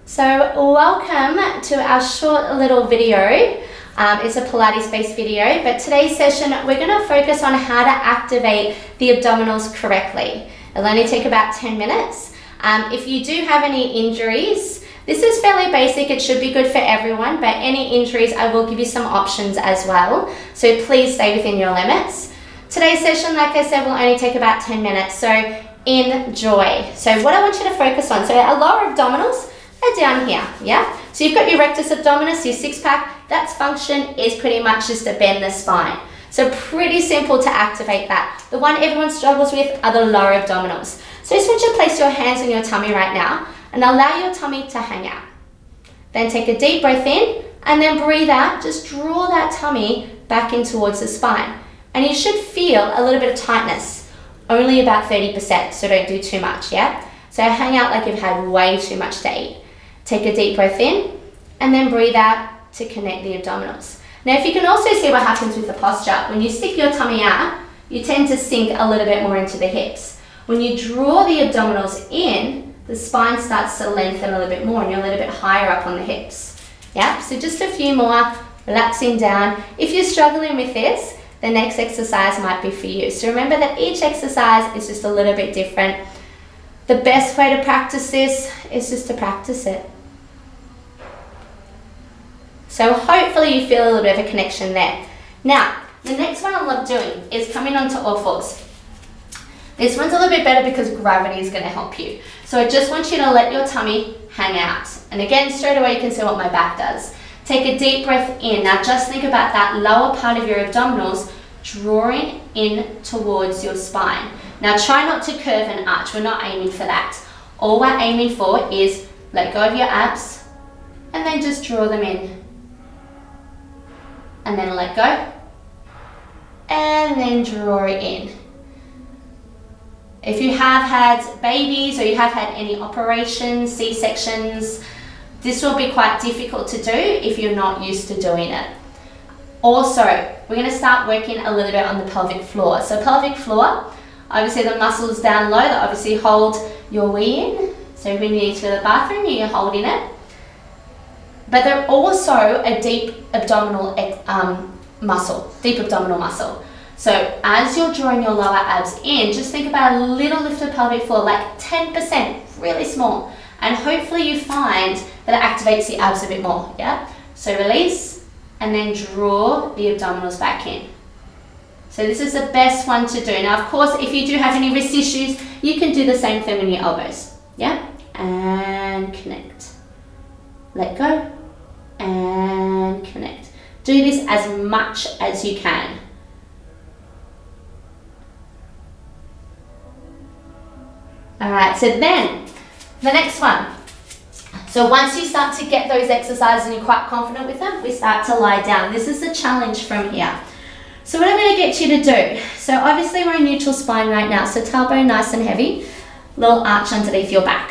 So welcome to our short little video. It's a Pilates-based video, but today's session we're going to focus on how to activate the abdominals correctly. It'll only take about 10 minutes. If you do have any injuries, this is fairly basic, it should be good for everyone, but any injuries I will give you some options as well, so please stay within your limits. Today's session, like I said, will only take about 10 minutes, so enjoy. So what I want you to focus on, so our lower abdominals are down here, yeah? So you've got your rectus abdominis, your six pack, that's function is pretty much just to bend the spine. So pretty simple to activate that. The one everyone struggles with are the lower abdominals. So I just want you to place your hands on your tummy right now and allow your tummy to hang out. Then take a deep breath in and then breathe out. Just draw that tummy back in towards the spine. And you should feel a little bit of tightness, only about 30%, so don't do too much, yeah? So hang out like you've had way too much to eat. Take a deep breath in and then breathe out to connect the abdominals. Now, if you can also see what happens with the posture, when you stick your tummy out, you tend to sink a little bit more into the hips. When you draw the abdominals in, the spine starts to lengthen a little bit more and you're a little bit higher up on the hips. Yeah, so just a few more, relaxing down. If you're struggling with this, the next exercise might be for you. So remember that each exercise is just a little bit different. The best way to practice this is just to practice it. So hopefully you feel a little bit of a connection there. Now, the next one I love doing is coming onto all fours. This one's a little bit better because gravity is going to help you. So I just want you to let your tummy hang out. And again, straight away you can see what my back does. Take a deep breath in. Now just think about that lower part of your abdominals drawing in towards your spine. Now try not to curve and arch. We're not aiming for that. All we're aiming for is let go of your abs and then just draw them in. And then let go. And then draw it in. If you have had babies or you have had any operations, C-sections, this will be quite difficult to do if you're not used to doing it. Also, we're going to start working a little bit on the pelvic floor. So pelvic floor, obviously the muscles down low that obviously hold your wee in. So when you need to go to the bathroom, you're holding it. But they're also a deep abdominal muscle, deep abdominal muscle. So as you're drawing your lower abs in, just think about a little lift of pelvic floor, like 10%, really small. And hopefully you find that it activates the abs a bit more, yeah? So release and then draw the abdominals back in. So this is the best one to do. Now, of course, if you do have any wrist issues, you can do the same thing on your elbows, yeah? And connect. Let go and connect. Do this as much as you can. All right, so then the next one. So once you start to get those exercises and you're quite confident with them, we start to lie down. This is the challenge from here. So what I'm going to get you to do, so obviously we're in neutral spine right now, so tailbone nice and heavy, little arch underneath your back.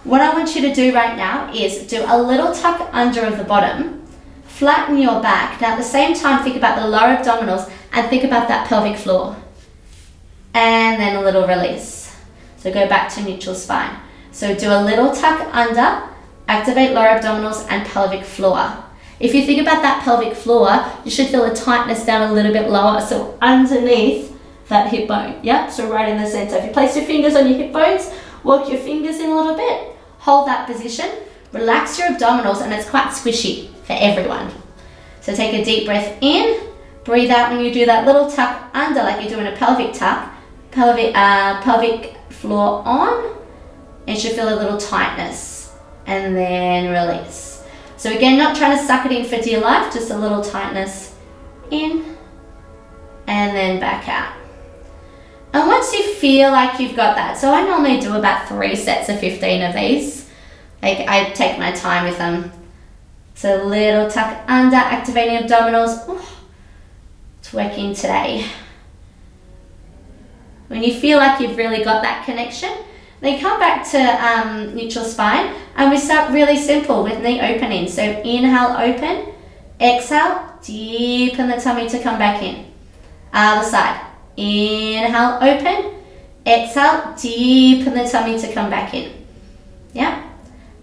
What I want you to do right now is do a little tuck under of the bottom, flatten your back. Now at the same time, think about the lower abdominals and think about that pelvic floor. And then a little release. So go back to neutral spine. So do a little tuck under, activate lower abdominals and pelvic floor. If you think about that pelvic floor, you should feel a tightness down a little bit lower, so underneath that hip bone. Yep, so right in the center. If you place your fingers on your hip bones, walk your fingers in a little bit, hold that position, relax your abdominals, and it's quite squishy for everyone. So take a deep breath in, breathe out when you do that little tuck under like you're doing a pelvic tuck, pelvic floor on, and you should feel a little tightness, and then release. So again, not trying to suck it in for dear life, just a little tightness in, and then back out. And once you feel like you've got that, so I normally do about 3 sets of 15 of these. Like I take my time with them. So little tuck under, activating abdominals. Oh, it's working today. When you feel like you've really got that connection, then come back to neutral spine and we start really simple with knee opening. So inhale, open, exhale, deepen the tummy to come back in. Other side. Inhale, open, exhale, deepen the tummy to come back in. Yeah?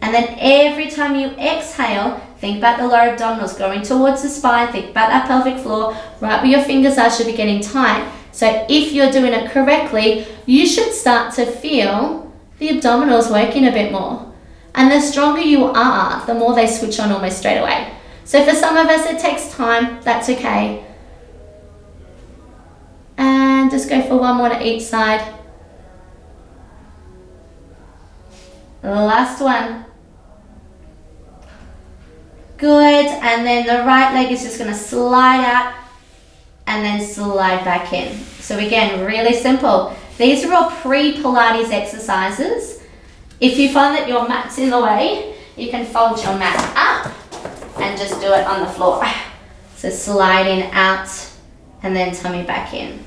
And then every time you exhale, think about the lower abdominals going towards the spine. Think about that pelvic floor. Right where your fingers are should be getting tight. So if you're doing it correctly, you should start to feel the abdominals working a bit more. And the stronger you are, the more they switch on almost straight away. So for some of us, it takes time. That's okay. And just go for one more to each side. Last one. Good. And then the right leg is just going to slide out and then slide back in. So again, really simple. These are all pre-Pilates exercises. If you find that your mat's in the way, you can fold your mat up and just do it on the floor. So sliding out and then tummy back in.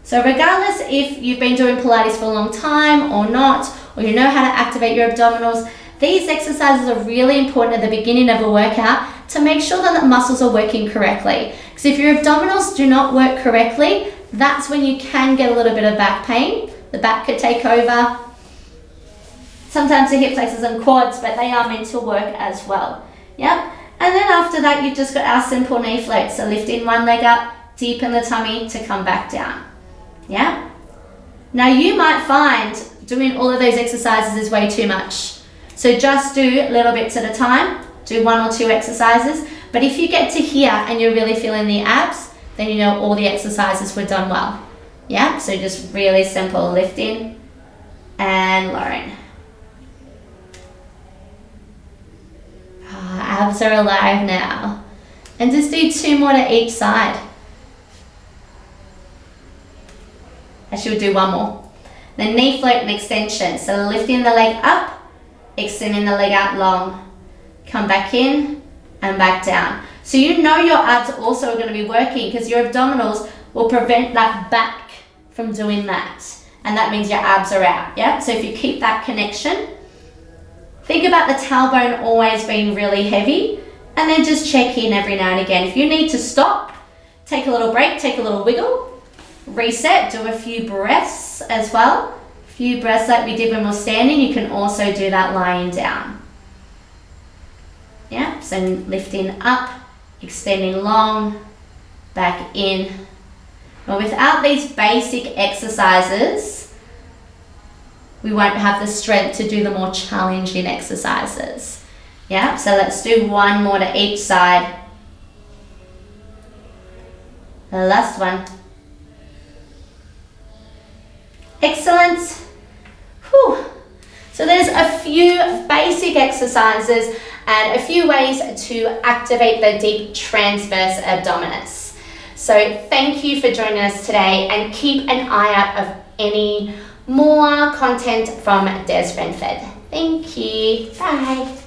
So regardless if you've been doing Pilates for a long time or not, or you know how to activate your abdominals, these exercises are really important at the beginning of a workout to make sure that the muscles are working correctly. Because if your abdominals do not work correctly, that's when you can get a little bit of back pain. The back could take over. Sometimes the hip flexors and quads, but they are meant to work as well. Yep. And then after that, you've just got our simple knee floats. So lifting one leg up, deep in the tummy to come back down. Yeah. Now you might find doing all of those exercises is way too much. So just do little bits at a time. Do 1 or 2 exercises. But if you get to here and you're really feeling the abs, then you know all the exercises were done well. Yeah. So just really simple lifting and lowering. Abs are alive now. And just do 2 more to each side. Actually, we'll do 1 more. Then knee float and extension. So lifting the leg up, extending the leg out long. Come back in and back down. So you know your abs also are going to be working because your abdominals will prevent that back from doing that. And that means your abs are out. Yeah. So if you keep that connection, think about the tailbone always being really heavy, and then just check in every now and again. If you need to stop, take a little break, take a little wiggle, reset, do a few breaths as well. A few breaths like we did when we were standing. You can also do that lying down. Yeah, so lifting up, extending long, back in. But without these basic exercises, we won't have the strength to do the more challenging exercises. Yeah, so let's do 1 more to each side. The last one. Excellent. Whew. So there's a few basic exercises and a few ways to activate the deep transverse abdominis. So thank you for joining us today, and keep an eye out of any more content from Des Renford. Thank you. Bye.